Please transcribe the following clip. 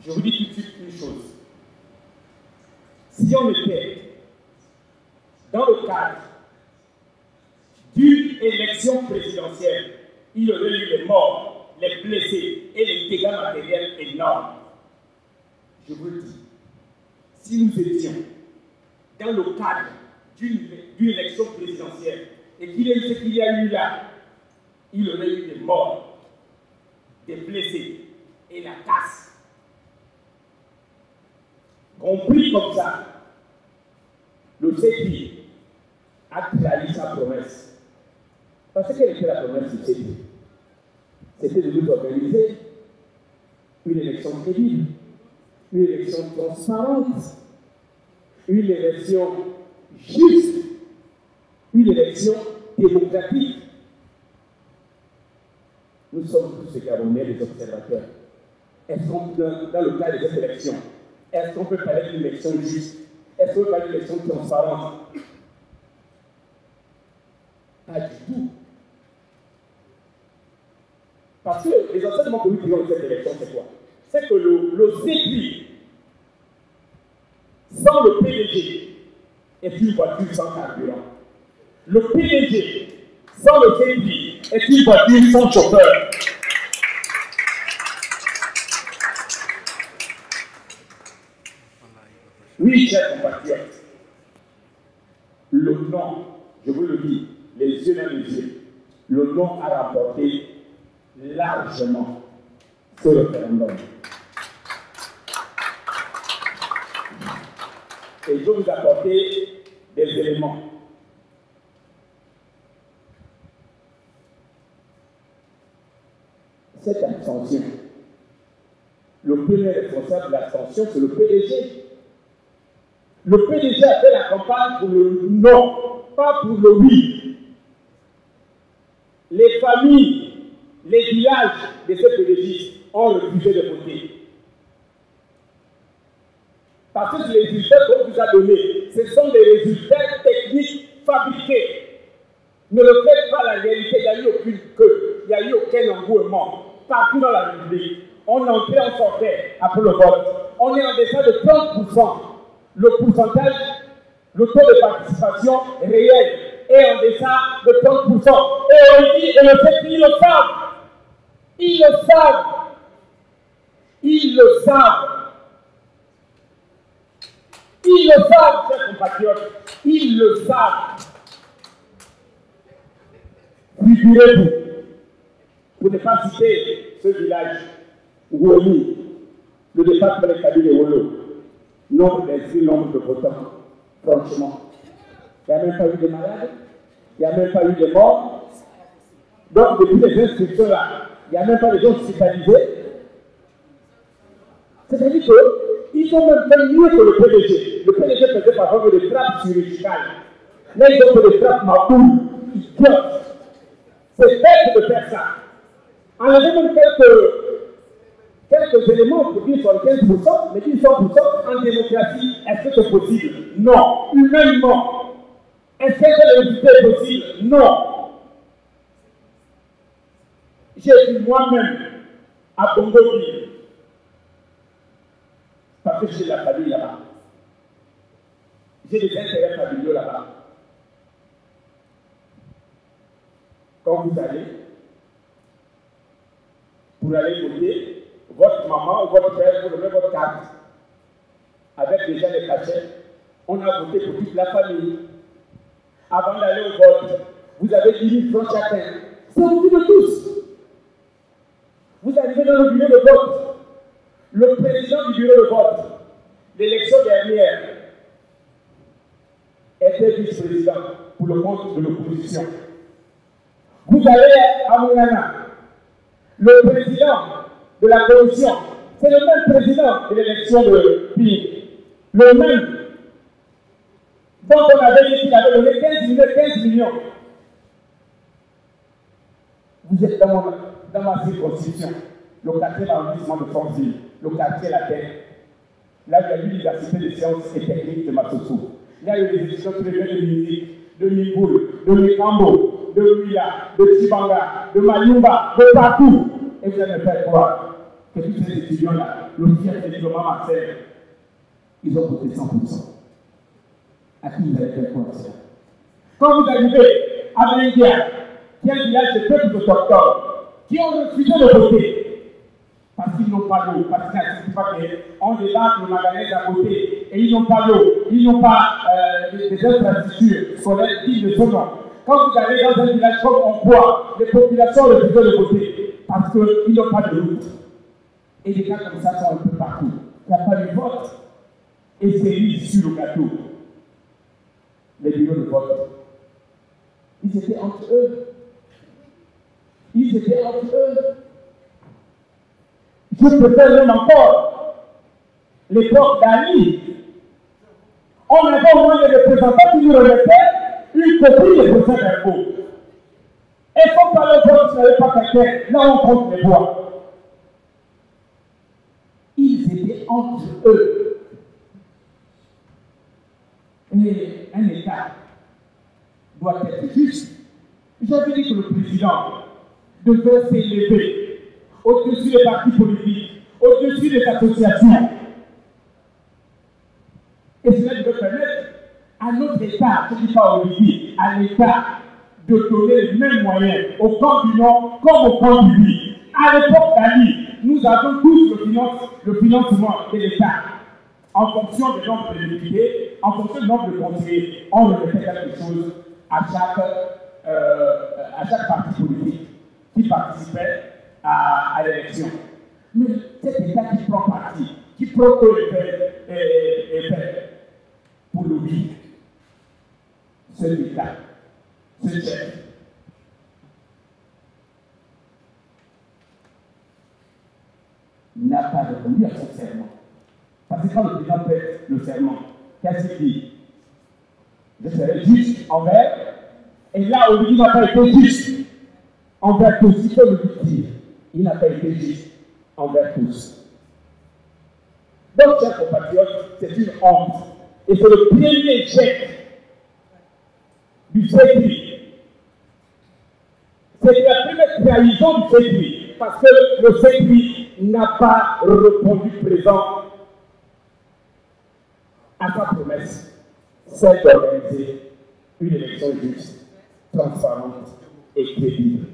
Je vous dis tout de suite une chose. Si on était dans le cadre d'une élection présidentielle, il y aurait eu les morts, les blessés et les dégâts matériels énormes. Je vous le dis, si nous étions dans le cadre d'une élection présidentielle et qu'il y ait eu ce qu'il y a eu là, il y aurait eu des morts, des blessés et la casse. Compris comme ça, le CEPI a trahi sa promesse. Parce que quelle était la promesse du CEPI? C'était de nous organiser une élection crédible, une élection transparente, une élection juste, une élection démocratique. Nous sommes tous ces Gabonais, les observateurs. Est-ce qu'on, dans le cas de cette élection, est-ce qu'on peut parler d'une élection juste? Est-ce qu'on peut parler d'une élection transparente? Pas du tout. Parce que les enseignements que nous tirons de cette élection, c'est quoi? C'est que le CEPI, sans le PDG, est une voiture sans carburant. Le PDG, sans le CEPI, est une voiture sans chauffeur. Oui, chers compatriotes, le non, je vous le dis, les yeux dans les yeux, le non a rapporté largement ce référendum. Et je vais vous apporter des éléments. Cette abstention, le premier responsable de l'abstention, c'est le PDG. Le PDG a fait la campagne pour le non, pas pour le oui. Les familles, les villages de ce PDG ont refusé de voter. Parce que les résultats qu'on vous a donnés, ce sont des résultats techniques fabriqués. Ne le faites pas la réalité, il n'y a eu aucune queue, il n'y a eu aucun engouement. Partout dans la République, on entrait, on sortait après le vote. On est en deçà de 30%. Le pourcentage, le taux de participation réel est en deçà de 30%. Et on dit, et le fait qu'ils le savent. Ils le savent. Ils le savent. Ils le savent, chers compatriotes. Ils le savent. Figurez-vous, pour ne pas citer ce village, Woli, le département de Kabylie et Wolo, nombre d'inscrits, nombre de votants, franchement. Il n'y a même pas eu de malades, il n'y a même pas eu de morts. Donc, depuis les inscriptions-là, il n'y a même pas de gens hospitalisés. C'est-à-dire qu'ils ont même fait mieux que le PDG. Le PDG faisait par exemple des trappes chirurgicales. Là, ils ont fait des trappes maboules, idiotes. C'est bête de faire ça. Enlevez même quelques éléments pour dire 75%, mais dire 100% en démocratie, est-ce que c'est possible? Non. Humainement, est-ce que le résultat est possible? Non. J'ai vu moi-même à Bongoville, parce que j'ai de la famille là-bas. J'ai des intérêts familiaux là-bas. Quand vous allez, pour aller voter, votre maman ou votre père vous remet votre carte. Avec déjà les cachets, on a voté pour toute la famille. Avant d'aller au vote, vous avez 10 000 francs chacun. C'est au bout de tous. Vous arrivez dans le bureau de vote. Le président du bureau de vote, l'élection dernière, était vice-président pour le compte de l'opposition. Vous allez à Mouyana, le président de la commission, c'est le même président de l'élection de PIB, le même. Donc on avait dit qu'il avait donné 15 millions. Vous êtes dans ma circonscription, le quartier d'arrondissement de Fortville, le quartier La Terre. Là, il y a eu l'université des sciences et techniques de Massousou. Là, il y a eu des étudiants très bien de musique, de Miboul, de Mikambo, de Ouila, de Tibanga, de Mayumba, de partout. Et vous allez me faire croire que tous ces étudiants-là, l'officier de diplôme Marcel, ils ont voté 100%. À qui vous allez faire quoi ça? Quand vous arrivez à Benguia, qui est un village de peuples autochtones, qui ont refusé de voter, parce qu'ils n'ont pas l'eau, parce qu'ils n'assistent pas qu'on débarque le magasin à côté, et ils n'ont pas l'eau, ils n'ont pas des infrastructures scolaires dignes de ce nom. Quand vous allez dans un village comme Ompois, les populations refusent de voter, parce qu'ils n'ont pas de route. Et des cas comme ça sont un peu partout. Il n'y a pas de vote. Et c'est mis sur le gâteau. Les bureaux de vote. Ils étaient entre eux. Ils étaient entre eux. Je préfère même encore l'époque d'Ali. On avait au moins des représentants qui nous remettaient une copie des procès d'impôt. Et comme par le vote, vous n'avez pas quelqu'un, là on compte les voix. Ils étaient entre eux. Et un État doit être juste. J'avais dit que le président devait s'élever au-dessus des partis politiques, au-dessus des associations. Et cela devait permettre à notre État, je ne dis pas Olivier, à l'État de donner les mêmes moyens au camp du Nord comme au camp du Midi. À l'époque d'Ali, nous avons tous le financement de l'État. En fonction du nombre de députés, en fonction du nombre de conseillers, on remettait quelque chose à chaque parti politique qui participait à l'élection. Mais cet État qui prend parti, qui prend effet pour lui, cet État, ce chef, n'a pas répondu à son serment. Parce que quand le président fait le serment, qu'est-ce qu'il dit? Je serai juste envers, et là, Olivier n'a pas été juste envers tous. Il faut le dire. Il n'a pas été juste envers tous. Donc, chers compatriotes, c'est une honte. Et c'est le premier échec du CETRI. C'est la première trahison du CETRI, parce que le CETRI n'a pas répondu présent à sa promesse, celle d'organiser une élection juste, transparente et crédible.